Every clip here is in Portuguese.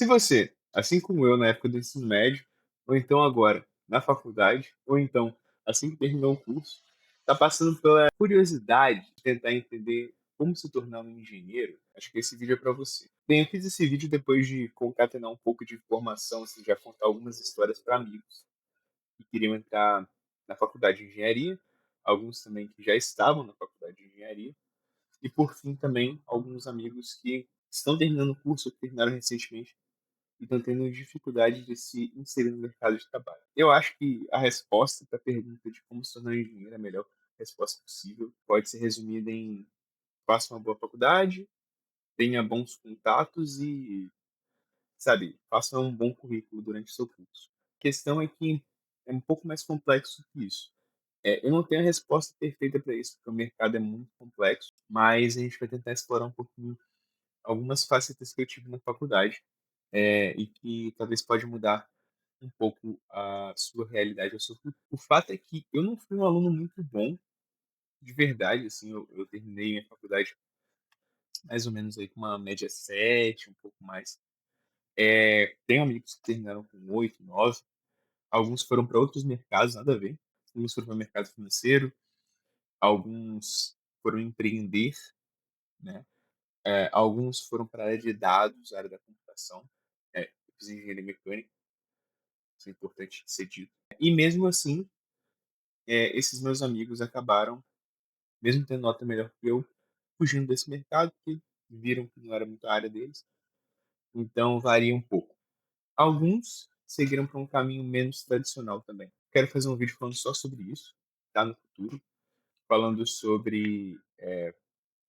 Se você, assim como eu na época do ensino médio, ou então agora na faculdade, ou então assim que terminou o curso, está passando pela curiosidade de tentar entender como se tornar um engenheiro, acho que esse vídeo é para você. Bem, eu fiz esse vídeo depois de concatenar um pouco de informação, assim, já contar algumas histórias para amigos que queriam entrar na faculdade de engenharia, alguns também que já estavam na faculdade de engenharia, e por fim também alguns amigos que estão terminando o curso ou que terminaram recentemente e estão tendo dificuldade de se inserir no mercado de trabalho. Eu acho que a resposta para a pergunta de como se tornar um engenheiro é a melhor resposta possível. Pode ser resumida em faça uma boa faculdade, tenha bons contatos e, sabe, faça um bom currículo durante o seu curso. A questão é que é um pouco mais complexo que isso. Eu não tenho a resposta perfeita para isso, porque o mercado é muito complexo, mas a gente vai tentar explorar um pouquinho algumas facetas que eu tive na faculdade e que talvez pode mudar um pouco a sua realidade, a sua cultura. O fato é que eu não fui um aluno muito bom, de verdade, assim, eu terminei minha faculdade mais ou menos aí com uma média 7, um pouco mais. Tenho amigos que terminaram com 8, 9, alguns foram para outros mercados, nada a ver. Alguns foram para o mercado financeiro, alguns foram empreender, né? Alguns foram para a área de dados, área da computação. Eu fiz engenharia mecânica, isso é importante ser dito. E mesmo assim, esses meus amigos acabaram, mesmo tendo nota melhor que eu, fugindo desse mercado, porque viram que não era muito a área deles. Então, varia um pouco. Alguns seguiram para um caminho menos tradicional também. Quero fazer um vídeo falando só sobre isso, tá? No futuro, falando sobre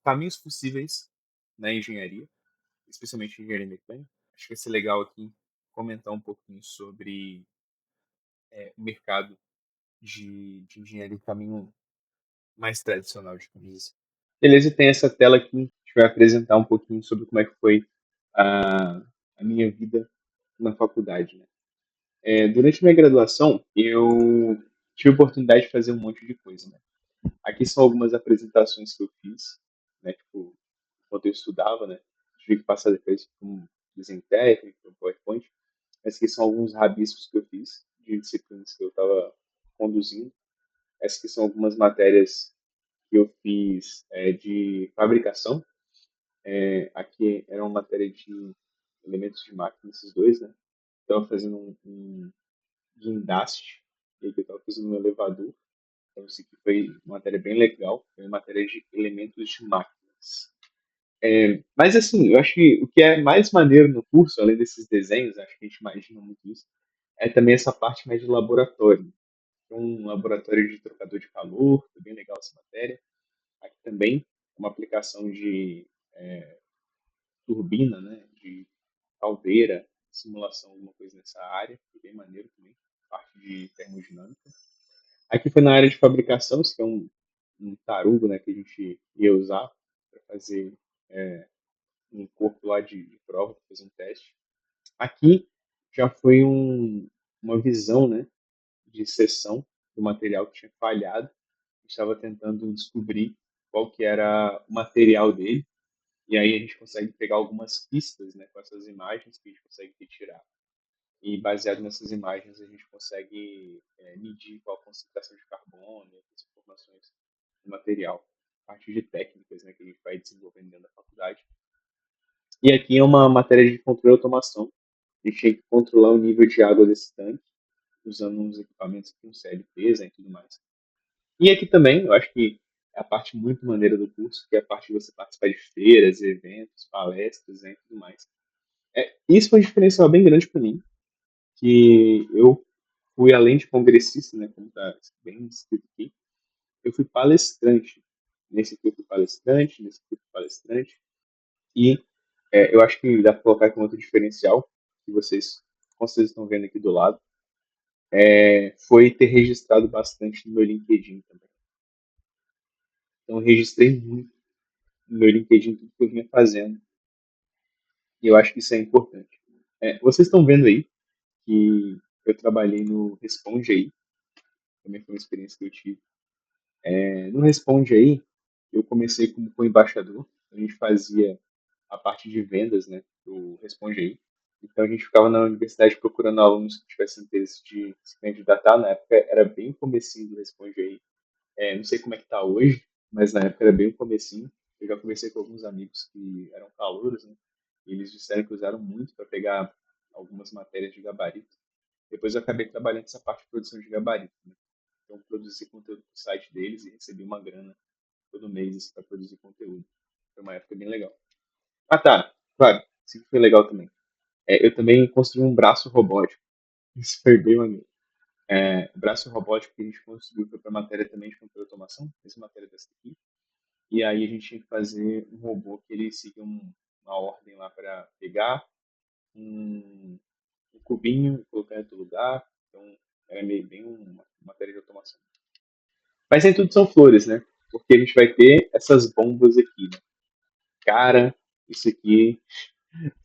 caminhos possíveis na engenharia, especialmente engenharia mecânica. Acho que vai ser legal aqui comentar um pouquinho sobre o mercado de engenharia, o caminho mais tradicional, digamos assim. Beleza, tem essa tela aqui, a gente vai apresentar um pouquinho sobre como é que foi a, a minha vida na faculdade, né? Durante minha graduação, eu tive a oportunidade de fazer um monte de coisa, né? Aqui são algumas apresentações que eu fiz, né? Tipo, enquanto eu estudava, né? Tive que passar depois por um desenho técnico, um PowerPoint. Mas aqui são alguns rabiscos que eu fiz de disciplinas que eu estava conduzindo. Essas aqui são algumas matérias que eu fiz de fabricação. Aqui era uma matéria de elementos de máquina, esses dois, né? Estava fazendo um guindaste, e aqui eu estava fazendo um elevador. Então, isso aqui foi uma matéria bem legal, foi uma matéria de elementos de máquinas. Mas, assim, eu acho que o que é mais maneiro no curso, além desses desenhos, acho que a gente imagina muito isso, é também essa parte mais de laboratório. Um laboratório de trocador de calor, foi bem legal essa matéria. Aqui também, uma aplicação de turbina, né, de caldeira, simulação, alguma coisa nessa área, foi bem maneiro também, parte de termodinâmica. Aqui foi na área de fabricação, isso que é um tarugo, né, que a gente ia usar para fazer um corpo lá de prova, para fazer um teste. Aqui já foi uma visão, né, de seção do material que tinha falhado. Estava tentando descobrir qual que era o material dele, e aí a gente consegue pegar algumas pistas, né, com essas imagens que a gente consegue retirar. E baseado nessas imagens a gente consegue medir qual a concentração de carbono e outras informações do material, a partir de técnicas, né, que a gente vai desenvolvendo dentro da faculdade. E aqui é uma matéria de controle e automação. A gente tem que controlar o nível de água desse tanque, usando uns equipamentos com CLPs, né, e tudo mais. E aqui também, eu acho que é a parte muito maneira do curso, que é a parte de você participar de feiras, eventos, palestras, né, e tudo mais. Isso foi um diferencial bem grande para mim, que eu fui além de congressista, né, como está bem escrito aqui, eu fui palestrante. Nesse aqui eu fui palestrante, nesse aqui eu fui palestrante. E eu acho que dá para colocar aqui um outro diferencial, que vocês com certeza estão vendo aqui do lado, foi ter registrado bastante no meu LinkedIn também. Então, eu registrei muito no meu LinkedIn tudo que eu vinha fazendo. E eu acho que isso é importante. Vocês estão vendo aí que eu trabalhei no Responde Aí, também foi uma experiência que eu tive. No Responde Aí, eu comecei como embaixador, a gente fazia a parte de vendas, né, do Responde Aí. Então a gente ficava na universidade procurando alunos que tivessem interesse de se candidatar. Na época era bem o comecinho do Responde aí. Não sei como é que tá hoje, mas na época era bem o comecinho. Eu já conversei com alguns amigos que eram calouros, né? E eles disseram que usaram muito para pegar algumas matérias de gabarito. Depois eu acabei trabalhando nessa parte de produção de gabarito, né? Então produzi conteúdo para o site deles e recebi uma grana todo mês para produzir conteúdo. Foi uma época bem legal. Ah, tá. Claro, isso foi legal também. Eu também construí um braço robótico. Isso foi bem maneiro. O braço robótico que a gente construiu foi para matéria também de controle de automação, essa matéria dessa aqui. E aí a gente tinha que fazer um robô que ele siga uma ordem lá para pegar um, um cubinho e colocar em outro lugar. Então era meio bem uma matéria de automação. Mas nem tudo são flores, né? Porque a gente vai ter essas bombas aqui, né? Cara, isso aqui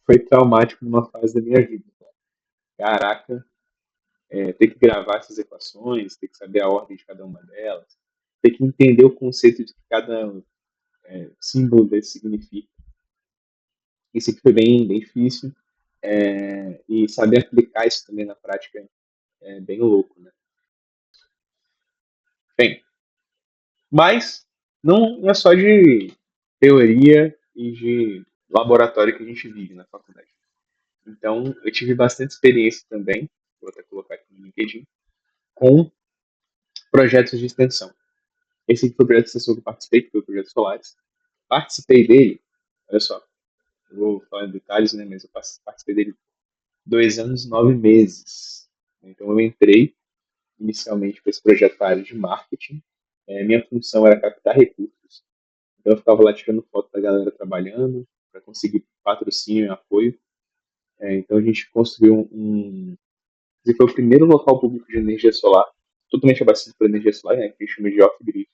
foi traumático numa fase da minha vida. Caraca, ter que gravar essas equações, ter que saber a ordem de cada uma delas, ter que entender o conceito de que cada símbolo desse significa. Isso aqui foi bem difícil. E saber aplicar isso também na prática é bem louco, né? Bem, mas não é só de teoria e de laboratório que a gente vive na faculdade. Então, eu tive bastante experiência também, vou até colocar aqui no LinkedIn, com projetos de extensão. Esse aqui foi o projeto de extensão que eu participei, que foi o projeto Solares. Participei dele, olha só, eu vou falar em detalhes, né, mas eu participei dele 2 anos e 9 meses. Então, eu entrei inicialmente para esse projeto para a área de marketing. Minha função era captar recursos. Então, eu ficava lá tirando foto da galera trabalhando, para conseguir patrocínio e apoio. Então, a gente construiu esse foi o primeiro local público de energia solar, totalmente abastecido por energia solar, né, que a gente chama de off-grid,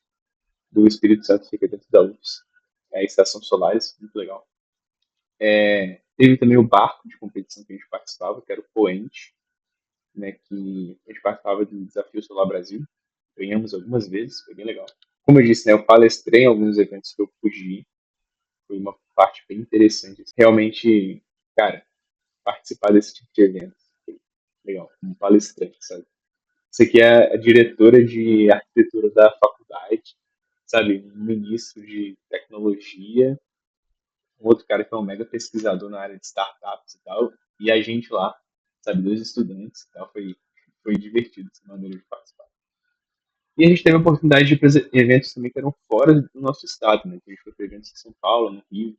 do Espírito Santo, fica dentro da UFS. A estação Solares, muito legal. Teve também o barco de competição que a gente participava, que era o Poente, né, que a gente participava do Desafio Solar Brasil. Ganhamos algumas vezes, foi bem legal. Como eu disse, né, eu palestrei em alguns eventos que eu pude ir, foi uma parte bem interessante. Realmente, cara, participar desse tipo de evento foi legal, como palestrante, sabe? Você aqui é a diretora de arquitetura da faculdade, sabe? Um ministro de tecnologia, um outro cara que é um mega pesquisador na área de startups e tal, e a gente lá, sabe? 2 estudantes e tal. Foi divertido essa maneira de participar. E a gente teve a oportunidade de ir para eventos também que eram fora do nosso estado, né? A gente foi para eventos em São Paulo, no Rio.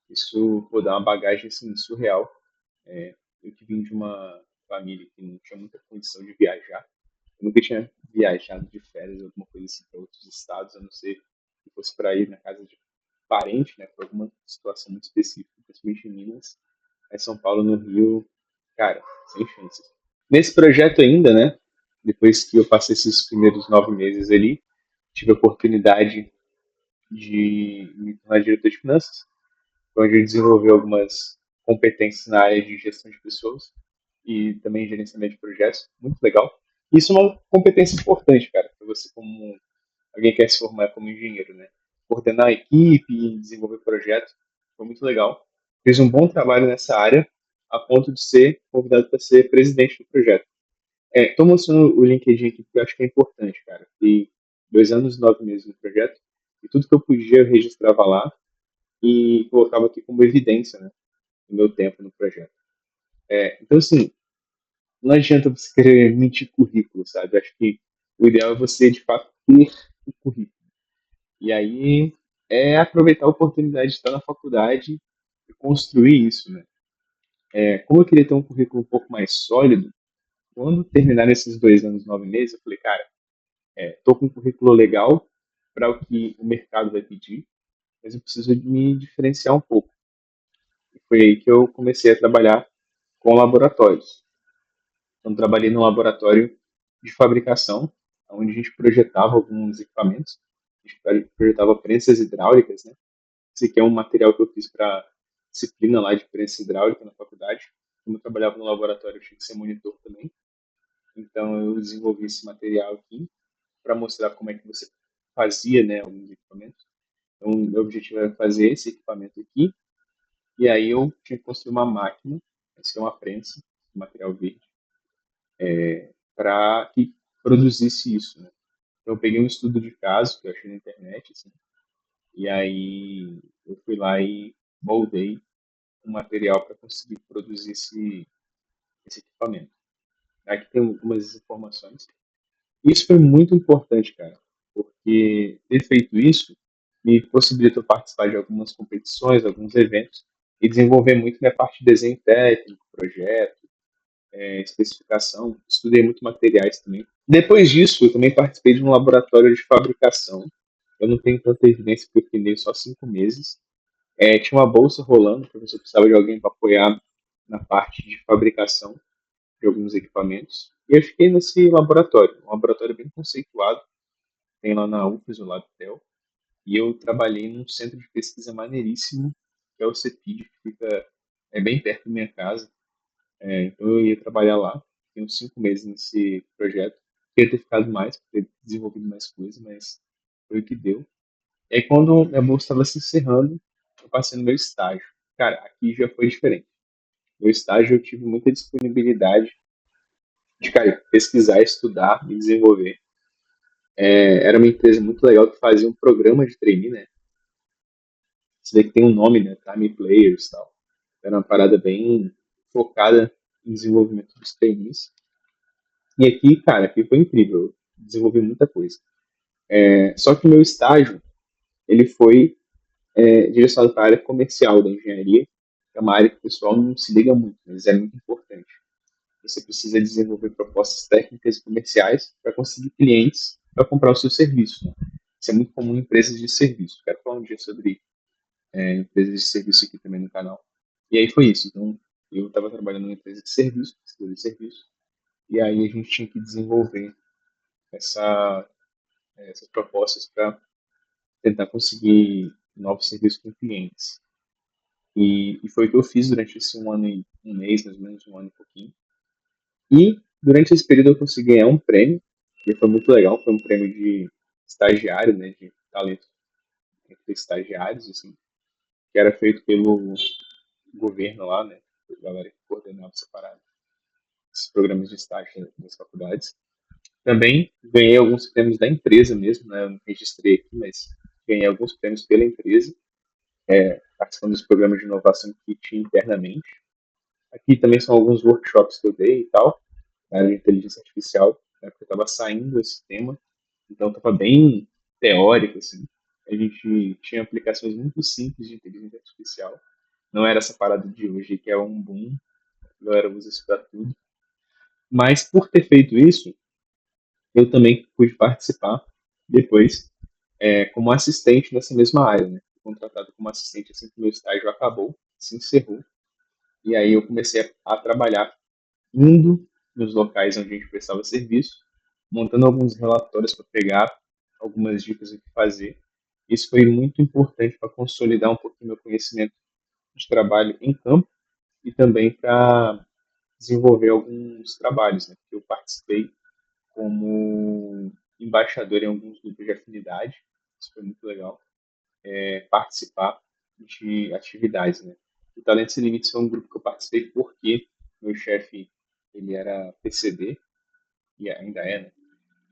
Isso pô, dá uma bagagem assim, surreal. Eu que vim de uma família que não tinha muita condição de viajar. Eu nunca tinha viajado de férias, alguma coisa assim, para outros estados, a não ser que fosse para ir na casa de parente, né, por alguma situação muito específica, principalmente em Minas. Aí São Paulo, no Rio, cara, sem chances. Nesse projeto ainda, né, depois que eu passei esses primeiros 9 meses ali, tive a oportunidade de me tornar diretor de finanças, onde eu desenvolvi algumas competências na área de gestão de pessoas e também gerenciamento de projetos, muito legal. Isso é uma competência importante, cara, para você como alguém que quer se formar como engenheiro, né? Coordenar a equipe, desenvolver projetos, foi muito legal. Fiz um bom trabalho nessa área, a ponto de ser convidado para ser presidente do projeto. Estou mostrando o LinkedIn aqui porque eu acho que é importante, cara. Fiquei 2 anos e 9 meses no projeto e tudo que eu podia eu registrava lá e colocava aqui como evidência, né, do meu tempo no projeto. Então, assim, não adianta você querer mentir currículo, sabe? Acho que o ideal é você, de fato, ter o currículo. E aí aproveitar a oportunidade de estar na faculdade e construir isso, né? Como eu queria ter um currículo um pouco mais sólido, quando terminar esses 2 anos e 9 meses, eu falei, cara, tô com um currículo legal para o que o mercado vai pedir, mas eu preciso de me diferenciar um pouco. E foi aí que eu comecei a trabalhar com laboratórios. Então, trabalhei no laboratório de fabricação, onde a gente projetava alguns equipamentos. A gente projetava prensas hidráulicas, né? Esse aqui é um material que eu fiz para disciplina lá de prensa hidráulica na faculdade. Como eu trabalhava no laboratório, eu tinha que ser monitor também. Então, eu desenvolvi esse material aqui para mostrar como é que você fazia, né, alguns equipamentos. Então, meu objetivo era fazer esse equipamento aqui, e aí eu tinha que construir uma máquina Isso é uma prensa, material verde, para que produzisse isso, né? Então, eu peguei um estudo de caso que eu achei na internet, assim, e aí eu fui lá e moldei um material para conseguir produzir esse equipamento. Aqui tem algumas informações. Isso foi muito importante, cara, porque ter feito isso me possibilitou participar de algumas competições, alguns eventos, e desenvolver muito minha parte de desenho técnico, projeto, especificação. Estudei muito materiais também. Depois disso, eu também participei de um laboratório de fabricação. Eu não tenho tanta evidência porque eu fiquei só 5 meses. Tinha uma bolsa rolando, o professor precisava de alguém para apoiar na parte de fabricação de alguns equipamentos. E eu fiquei nesse laboratório, um laboratório bem conceituado, tem lá na UFES, o LabTel, e eu trabalhei num centro de pesquisa maneiríssimo, que é o CEPID, que fica bem perto da minha casa. Então eu ia trabalhar lá, fiquei uns 5 meses nesse projeto. Queria ter ficado mais, ter desenvolvido mais coisas, mas foi o que deu. E aí quando minha bolsa estava se encerrando, eu passei no meu estágio. Cara, aqui já foi diferente. No estágio eu tive muita disponibilidade de, cara, pesquisar, estudar e desenvolver. Era uma empresa muito legal que fazia um programa de trainee, né? Isso daí que tem um nome, né? Time Players e tal. Era uma parada bem focada em desenvolvimento dos trainees. E aqui, cara, aqui foi incrível. Eu desenvolvi muita coisa. Só que o meu estágio, ele foi direcionado para a área comercial da engenharia, que é uma área que o pessoal não se liga muito, mas é muito importante. Você precisa desenvolver propostas técnicas e comerciais para conseguir clientes para comprar o seu serviço. Né? Isso é muito comum em empresas de serviço. Quero falar um dia sobre empresas de serviço aqui também no canal. E aí foi isso. Então, eu estava trabalhando numa empresa de serviço, pesquisador de serviço, e aí a gente tinha que desenvolver essa, essas propostas para tentar conseguir novos serviços com clientes. E foi o que eu fiz durante esse 1 ano e um mês, mais ou menos 1 ano e pouquinho. E durante esse período eu consegui ganhar um prêmio, que foi muito legal, foi um prêmio de estagiário, né, de talento entre estagiários, assim, que era feito pelo governo lá, né, a galera que coordenava separado esses programas de estágio das faculdades. Também ganhei alguns prêmios da empresa mesmo, né, eu não registrei aqui, mas ganhei alguns prêmios pela empresa, participando dos programas de inovação que tinha internamente. Aqui também são alguns workshops que eu dei e tal, na área de inteligência artificial, né, porque estava saindo esse tema, então estava bem teórico, assim. A gente tinha aplicações muito simples de inteligência artificial. Não era essa parada de hoje que é um boom, a galera usa isso para tudo. Mas por ter feito isso, eu também pude participar depois como assistente nessa mesma área, né? Fui contratado como assistente assim que o meu estágio acabou, se encerrou. E aí eu comecei a trabalhar indo nos locais onde a gente prestava serviço, montando alguns relatórios para pegar algumas dicas do que fazer. Isso foi muito importante para consolidar um pouquinho meu conhecimento de trabalho em campo e também para desenvolver alguns trabalhos, né? Eu participei como embaixador em alguns grupos de afinidade, isso foi muito legal, participar de atividades, né? O Talentos Sem Limites foi um grupo que eu participei porque meu chefe, ele era PCD, e ainda é, né?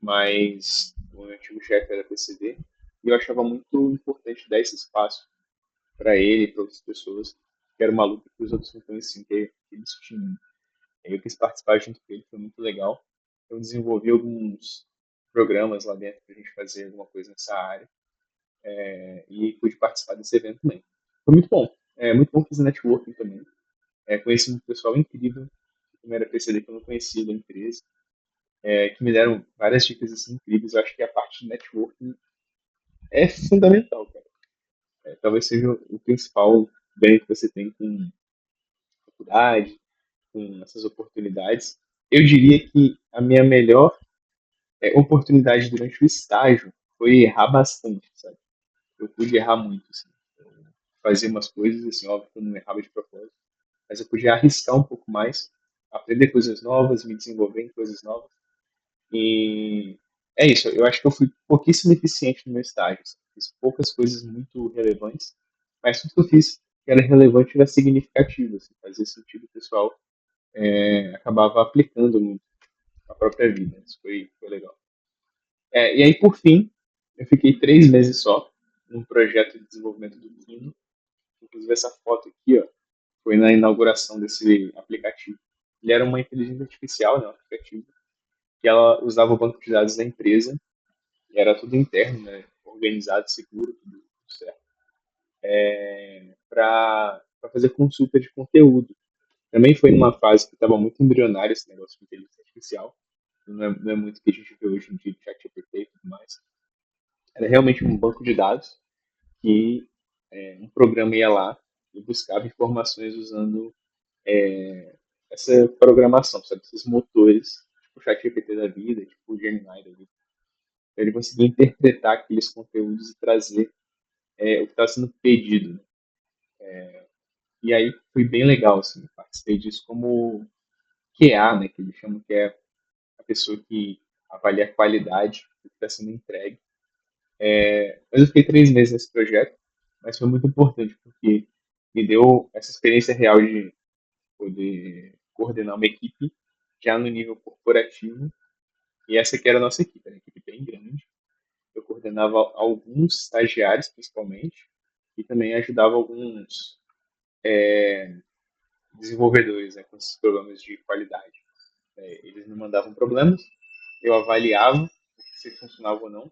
Mas o meu antigo chefe era PCD, e eu achava muito importante dar esse espaço para ele e para outras pessoas, que era uma luta que os outros não conheciam, que eles tinham. Eu quis participar junto com ele, foi muito legal. Eu desenvolvi alguns programas lá dentro para a gente fazer alguma coisa nessa área e pude participar desse evento também. Foi muito bom. Muito bom fazer networking também. Conheci um pessoal incrível, que era PCD que eu não conhecia da empresa, que me deram várias dicas assim, incríveis. Eu acho que a parte de networking é fundamental, cara. Talvez seja o principal ganho que você tem com faculdade, com essas oportunidades. Eu diria que a minha melhor oportunidade durante o estágio foi errar bastante, sabe? Eu pude errar muito, assim. Eu fazia umas coisas, assim, óbvio que eu não errava de propósito, mas eu podia arriscar um pouco mais, aprender coisas novas, me desenvolver em coisas novas. E é isso, eu acho que eu fui pouquíssimo eficiente no meu estágio. Sabe? Fiz poucas coisas muito relevantes, mas tudo que eu fiz que era relevante era significativo, assim, fazia sentido, o pessoal acabava aplicando muito na própria vida. Isso foi legal. E aí, por fim, eu fiquei 3 meses só num projeto de desenvolvimento do Kino. Inclusive, essa foto aqui, ó, foi na inauguração desse aplicativo. Ele era uma inteligência artificial, né, um aplicativo, que ela usava o banco de dados da empresa, e era tudo interno, né, organizado, seguro, tudo certo, para fazer consulta de conteúdo. Também foi numa fase que estava muito embrionário esse negócio de inteligência artificial. Não é muito o que a gente vê hoje em dia de ChatGPT e tudo mais. Era realmente um banco de dados que um programa ia lá e buscava informações usando essa programação, sabe? Esses motores, tipo o ChatGPT da vida, tipo o Gemini da vida. Então, ele conseguia interpretar aqueles conteúdos e trazer o que estava sendo pedido, né? E aí foi bem legal, assim, eu participei disso como QA, né, que eles chamam, que é a pessoa que avalia a qualidade do que está sendo entregue. Mas eu fiquei 3 meses nesse projeto, mas foi muito importante, porque me deu essa experiência real de poder coordenar uma equipe já no nível corporativo. E essa aqui era a nossa equipe, era uma equipe bem grande. Eu coordenava alguns estagiários, principalmente, e também ajudava alguns desenvolvedores, né, com esses programas de qualidade. Eles me mandavam problemas, eu avaliava se funcionava ou não,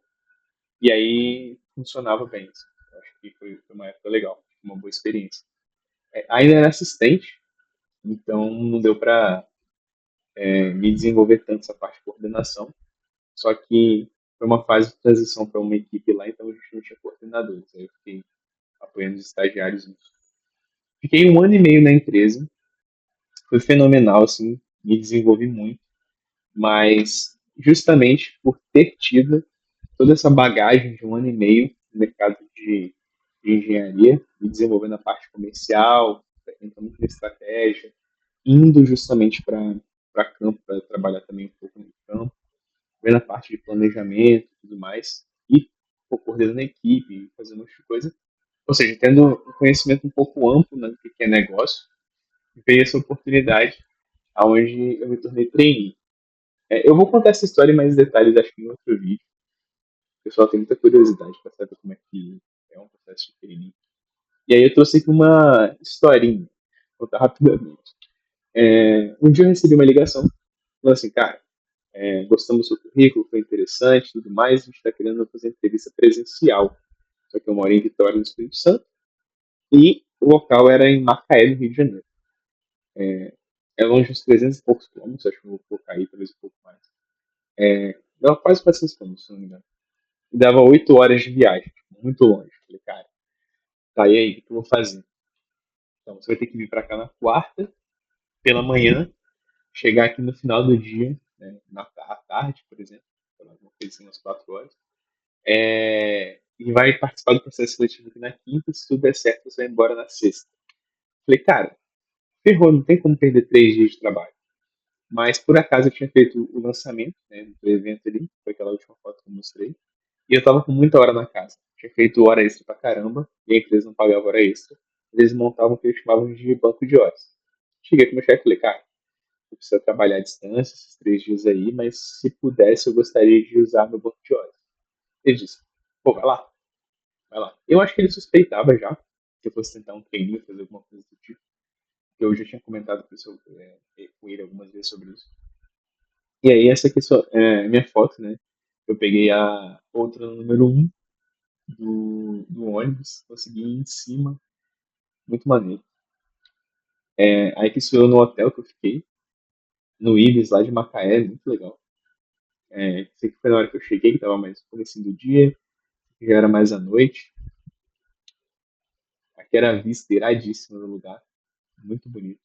e aí funcionava bem. Assim. Eu acho que foi uma época legal, uma boa experiência. Ainda era assistente, então não deu para me desenvolver tanto essa parte de coordenação, só que foi uma fase de transição para uma equipe lá, então a gente não tinha coordenadores. Aí eu fiquei apoiando os estagiários nisso. Fiquei 1 ano e meio na empresa, foi fenomenal, assim, me desenvolvi muito, mas justamente por ter tido toda essa bagagem de 1 ano e meio no mercado de engenharia, me desenvolvendo a parte comercial, entrando na estratégia, indo justamente para campo, para trabalhar também um pouco no campo, vendo a parte de planejamento e tudo mais, e coordenando a equipe, fazendo um monte de coisa. Ou seja, tendo um conhecimento um pouco amplo, né, do que é negócio, veio essa oportunidade aonde eu me tornei trainee. Eu vou contar essa história em mais detalhes, acho que em outro vídeo. O pessoal tem muita curiosidade para saber como é que é um processo de trainee. E aí eu trouxe aqui uma historinha, vou contar rapidamente. Um dia eu recebi uma ligação, falando assim, cara, gostamos do seu currículo, foi interessante tudo mais, a gente está querendo fazer entrevista presencial. Só que eu moro em Vitória, no Espírito Santo, e o local era em Macaé, no Rio de Janeiro. É longe uns 300 e poucos quilômetros, acho que eu vou colocar aí, talvez um pouco mais. Dava quase 400 quilômetros, se não me engano. E dava 8 horas de viagem, tipo, muito longe. Falei, cara, tá, e aí, o que eu vou fazer? Então, você vai ter que vir para cá na quarta, pela manhã, chegar aqui no final do dia, né, à tarde, por exemplo, alguma coisa assim, umas 4 horas, e vai participar do processo seletivo aqui na quinta, se tudo der certo, você vai embora na sexta. Falei, cara, ferrou, não tem como perder 3 dias de trabalho. Mas, por acaso, eu tinha feito o lançamento, né, do evento ali, foi aquela última foto que eu mostrei, e eu tava com muita hora na casa. Tinha feito hora extra pra caramba, e a empresa não pagava hora extra. Eles montavam o que eles chamavam de banco de horas. Cheguei com o meu chefe e falei, cara, eu preciso trabalhar à distância esses 3 dias aí, mas se pudesse, eu gostaria de usar meu banco de horas. Ele disse, pô, vai lá, vai lá. Eu acho que ele suspeitava já que eu fosse tentar um treininho, fazer alguma coisa do tipo. Que eu já tinha comentado com ele algumas vezes sobre isso. E aí, essa aqui é a minha foto, né? Eu peguei a outra número um do ônibus, consegui ir em cima, muito maneiro. Aí que sou eu no hotel que eu fiquei, no Ibis, lá de Macaé, muito legal. Isso aqui foi na hora que eu cheguei, que tava mais no comecinho do dia, já era mais à noite. Aqui era a vista iradíssima do lugar, muito bonito.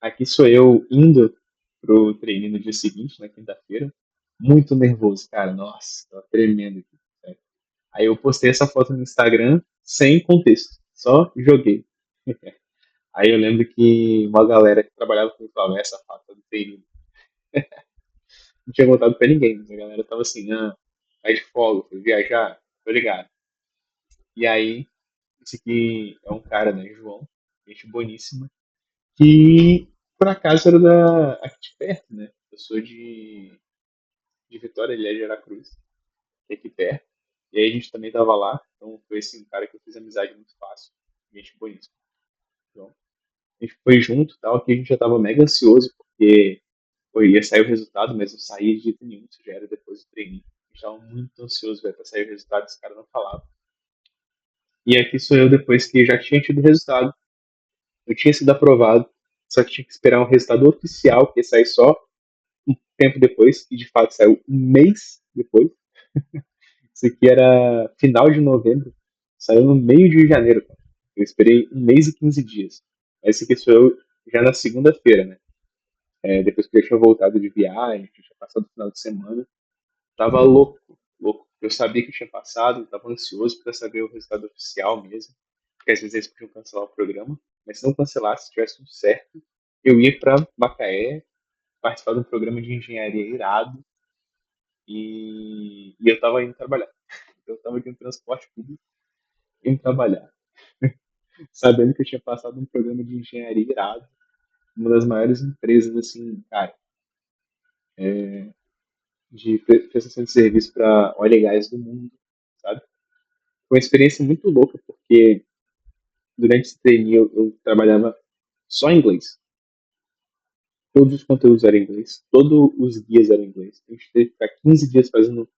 Aqui sou eu indo pro treino no dia seguinte, na quinta-feira, muito nervoso, cara, nossa, tava tremendo aqui. Sério. Aí eu postei essa foto no Instagram sem contexto, só joguei. Aí eu lembro que uma galera que trabalhava comigo falava, essa foto do treino. Não tinha contado pra ninguém, mas a galera tava assim, vai de folga, foi viajar, tô ligado. E aí Esse aqui é um cara, né, João, gente boníssima, que por acaso era aqui de perto, né? Eu sou de Vitória, ele é de Aracruz, que é aqui perto. E aí a gente também tava lá, então foi assim, um cara que eu fiz amizade muito fácil, gente boníssima. Então, a gente foi junto e tal, aqui a gente já tava mega ansioso, porque pô, ia sair o resultado, mas não saía de jeito nenhum, isso já era depois do treininho. A gente tava muito ansioso, velho, pra sair o resultado, esse cara não falava. E aqui sou eu depois que já tinha tido o resultado, eu tinha sido aprovado, só que tinha que esperar um resultado oficial, que ia sair só um tempo depois, e de fato saiu um mês depois. Isso aqui era final de novembro, saiu no meio de janeiro, cara. Eu esperei um mês e 15 dias. Esse aqui sou eu já na segunda-feira, né? Depois que eu tinha voltado de viagem, que eu tinha passado o final de semana. Tava louco, louco. Eu sabia que tinha passado, tava ansioso para saber o resultado oficial mesmo. Porque às vezes eles podiam cancelar o programa, mas se não cancelasse, se tivesse tudo certo, eu ia para Macaé participar de um programa de engenharia irado e eu tava indo trabalhar. Eu tava aqui no transporte público indo trabalhar, sabendo que eu tinha passado um programa de engenharia irado, uma das maiores empresas, assim, cara, de prestação de serviço para óleo e gás do mundo, sabe? Foi uma experiência muito louca, porque durante esse treino eu trabalhava só em inglês. Todos os conteúdos eram em inglês, todos os guias eram em inglês. A gente teve que ficar 15 dias fazendo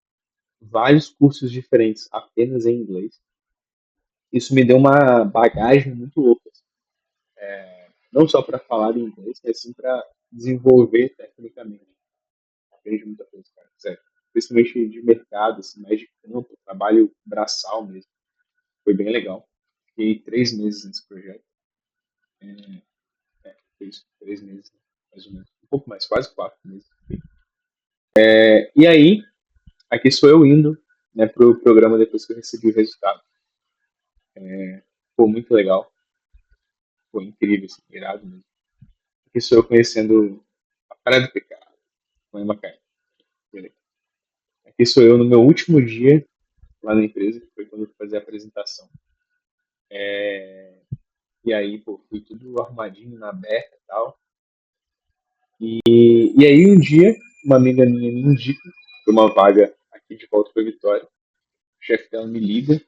vários cursos diferentes apenas em inglês. Isso me deu uma bagagem muito louca, assim. Não só para falar em inglês, mas sim para desenvolver tecnicamente. Aprendi muita coisa, cara, sério. Principalmente de mercado, assim, mais de campo, trabalho braçal mesmo. Foi bem legal. Fiquei 3 meses nesse projeto. Foi isso, 3 meses, né? Mais ou menos. Um pouco mais, quase 4 meses. E aí, aqui sou eu indo, né, pro programa depois que eu recebi o resultado. Foi muito legal, foi incrível, assim, irado mesmo. Aqui sou eu conhecendo a Praia do Pecado, lá em Macaé. Aqui sou eu no meu último dia lá na empresa, que foi quando eu fui fazer a apresentação. E aí, pô, fui tudo arrumadinho na aberta e tal. E aí um dia, uma amiga minha me indica para uma vaga aqui de volta para Vitória. O chefe dela me liga,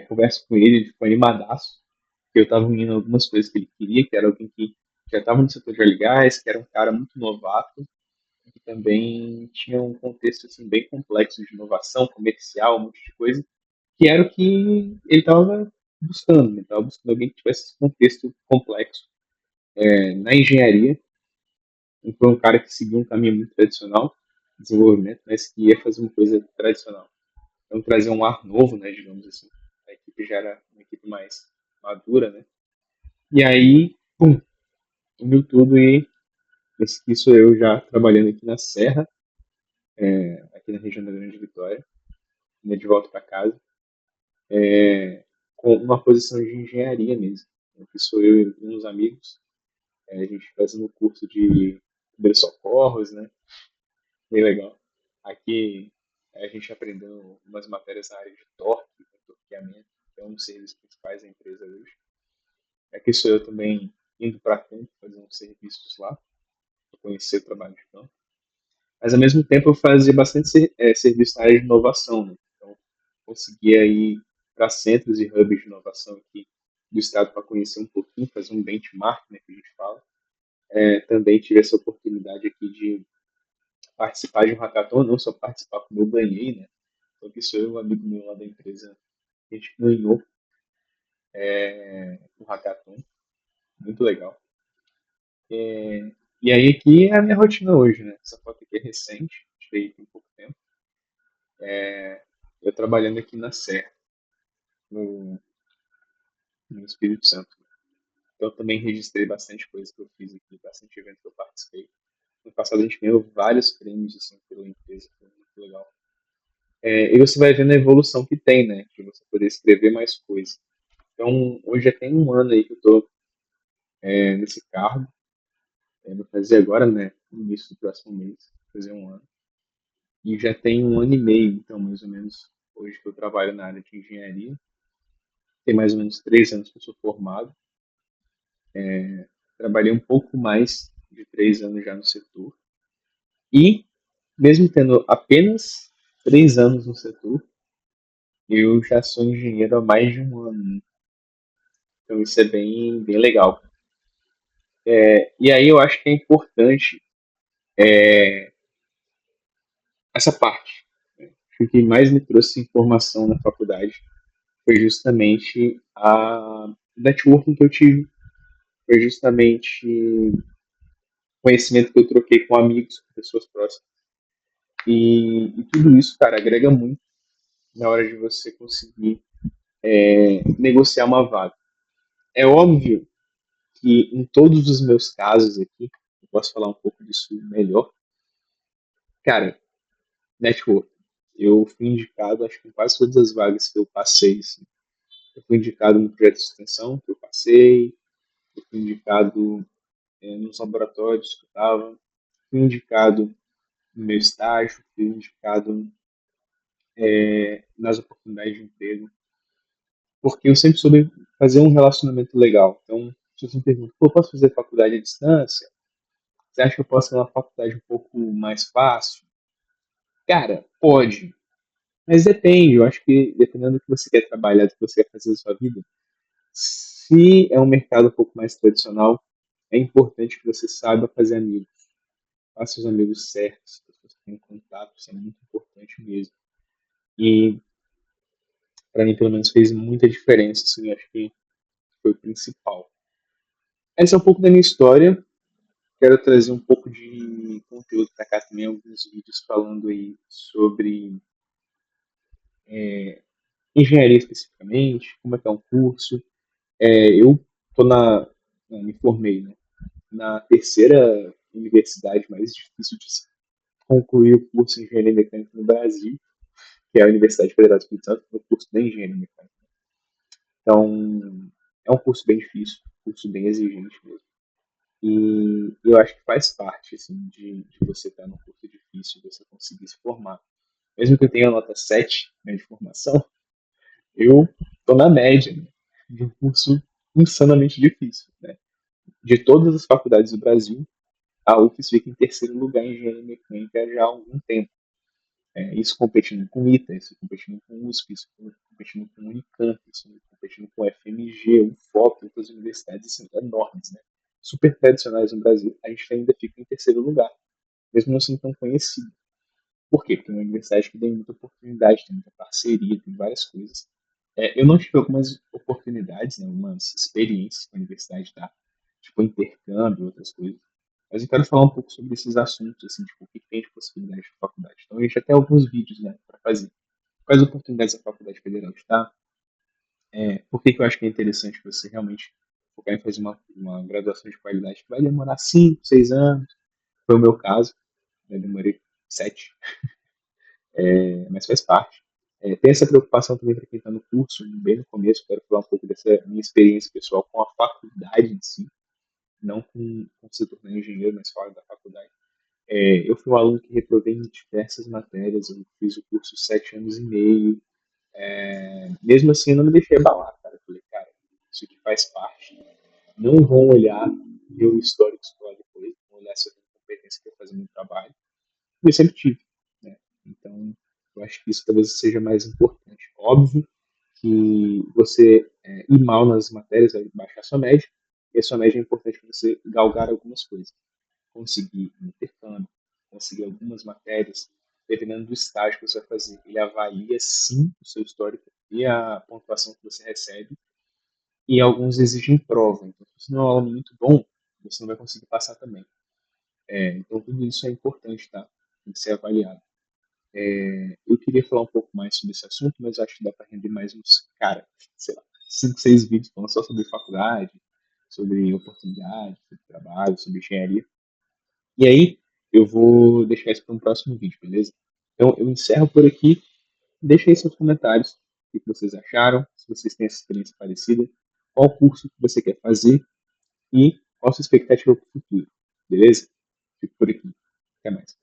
converso com ele, ele ficou animadaço. Eu estava unindo algumas coisas que ele queria, que era alguém que já estava no setor de óleo e gás, que era um cara muito novato, que também tinha um contexto assim, bem complexo de inovação comercial, um monte de coisa, que era o que ele estava buscando. Ele estava buscando alguém que tivesse esse contexto complexo na engenharia. E foi um cara que seguiu um caminho muito tradicional de desenvolvimento, mas que ia fazer uma coisa tradicional. Então trazer um ar novo, né, digamos assim. A equipe já era uma equipe mais madura, né? E aí, pum, uniu tudo e esse sou eu já trabalhando aqui na Serra, aqui na região da Grande Vitória, né, de volta para casa, com uma posição de engenharia mesmo. Aqui sou eu e uns amigos, a gente fazendo um curso de primeiros socorros, né? Bem legal. Aqui a gente aprendeu umas matérias na área de torque, torqueamento, que é um dos serviços principais da empresa hoje. Aqui sou eu também indo para campo, fazer uns serviços lá, para conhecer o trabalho de campo. Mas ao mesmo tempo eu fazia bastante serviço na área de inovação, né? Então conseguia ir para centros e hubs de inovação aqui do estado para conhecer um pouquinho, fazer um benchmark, né, que a gente fala. Também tive essa oportunidade aqui de participar de um hackathon, não só participar, como eu ganhei, né? Então, que sou eu, um amigo meu lá da empresa, a gente ganhou o hackathon, muito legal. E aí aqui é a minha rotina hoje, né? Essa foto aqui é recente, tirei tem pouco tempo. Eu trabalhando aqui na Serra, no, no Espírito Santo. Então eu também registrei bastante coisa que eu fiz aqui, bastante evento que eu participei. No passado a gente ganhou vários prêmios assim, pela empresa, foi muito legal. E você vai vendo a evolução que tem, né? De você poder escrever mais coisas. Então, hoje já tem um ano aí que eu estou nesse cargo. Vou fazer agora, né? No início do próximo mês, fazer um ano. E já tem um ano e meio, então, mais ou menos, hoje que eu trabalho na área de engenharia. tem mais ou menos 3 anos que eu sou formado. Trabalhei um pouco mais de 3 anos já no setor. E, mesmo tendo apenas 3 anos no setor, eu já sou engenheiro há mais de um ano, né? Então isso é bem, bem legal. E aí eu acho que é importante essa parte. Né? O que mais me trouxe informação na faculdade foi justamente a networking que eu tive, foi justamente conhecimento que eu troquei com amigos, com pessoas próximas. E tudo isso, cara, agrega muito na hora de você conseguir negociar uma vaga. É óbvio que em todos os meus casos aqui, eu posso falar um pouco disso melhor, cara, network. Eu fui indicado, acho que em quase todas as vagas que eu passei, assim. Eu fui indicado no projeto de extensão que eu passei, eu fui indicado nos laboratórios que eu estava, fui indicado no meu estágio, fui indicado nas oportunidades de emprego, porque eu sempre soube fazer um relacionamento legal. Então, se você me pergunta, pô, eu posso fazer faculdade à distância? Você acha que eu posso fazer uma faculdade um pouco mais fácil? Cara, pode, mas depende. Eu acho que dependendo do que você quer trabalhar, do que você quer fazer na sua vida, se é um mercado um pouco mais tradicional, é importante que você saiba fazer amigos. Faça os amigos certos, as pessoas que têm contato, isso é muito importante mesmo. E para mim, pelo menos, fez muita diferença, assim, acho que foi o principal. Essa é um pouco da minha história. Quero trazer um pouco de conteúdo para cá também, alguns vídeos falando aí sobre engenharia especificamente, como é que é um curso. Eu tô me formei, né, na terceira universidade mais difícil de se concluir o curso em engenharia mecânica no Brasil, que é a Universidade Federal do Espírito Santo, o curso de engenharia mecânica. Então, é um curso bem difícil, um curso bem exigente mesmo. E eu acho que faz parte, assim, de você estar num curso difícil, você conseguir se formar. Mesmo que eu tenha nota 7, né, de formação, eu estou na média, né, de um curso insanamente difícil. Né? De todas as faculdades do Brasil, a UFES fica em terceiro lugar em engenharia mecânica já há algum tempo. Isso competindo com ITA, isso competindo com USP, isso competindo com Unicamp, isso competindo com FMG, UFOP, outras universidades assim, enormes, né? Super tradicionais no Brasil. A gente ainda fica em terceiro lugar, mesmo não sendo tão conhecido. Por quê? Porque é uma universidade que tem muita oportunidade, tem muita parceria, tem várias coisas. Eu não tive algumas oportunidades, né, algumas experiências que a universidade dá, tipo intercâmbio, outras coisas. Mas eu quero falar um pouco sobre esses assuntos, assim, tipo, o que tem de possibilidade de faculdade. Então, a gente até alguns vídeos, né, para fazer. Quais oportunidades a Faculdade Federal está? Por que eu acho que é interessante você realmente focar em fazer uma graduação de qualidade que vai demorar 5, 6 anos? Foi o meu caso, né, demorei 7, mas faz parte. Tem essa preocupação também para quem está no curso, bem no começo, quero falar um pouco dessa minha experiência pessoal com a faculdade em si, não com se tornar engenheiro, mas fora da faculdade. Eu fui um aluno que reprovei em diversas matérias, eu fiz o curso 7 anos e meio. Mesmo assim, eu não me deixei abalar, cara. Eu falei, cara, isso aqui faz parte. Não vão olhar meu histórico escolar depois, vão olhar se eu tenho competência para fazer meu trabalho. E eu sempre tive, né? Então, eu acho que isso talvez seja mais importante. Óbvio que você ir mal nas matérias vai baixar sua média, e a sua média é importante para você galgar algumas coisas. Conseguir um intercâmbio, conseguir algumas matérias, dependendo do estágio que você vai fazer. Ele avalia sim o seu histórico e a pontuação que você recebe, e alguns exigem prova. Então, se você não é um aluno muito bom, você não vai conseguir passar também. Então, tudo isso é importante, tá? Tem que ser avaliado. Eu queria falar um pouco mais sobre esse assunto, mas acho que dá para render mais uns, cara, sei lá, 5, 6 vídeos falando só sobre faculdade, sobre oportunidade, sobre trabalho, sobre engenharia. E aí, eu vou deixar isso para um próximo vídeo, beleza? Então, eu encerro por aqui. Deixe aí seus comentários. O que vocês acharam, se vocês têm essa experiência parecida, qual curso que você quer fazer e qual a sua expectativa para o futuro, beleza? Fico por aqui. Até mais.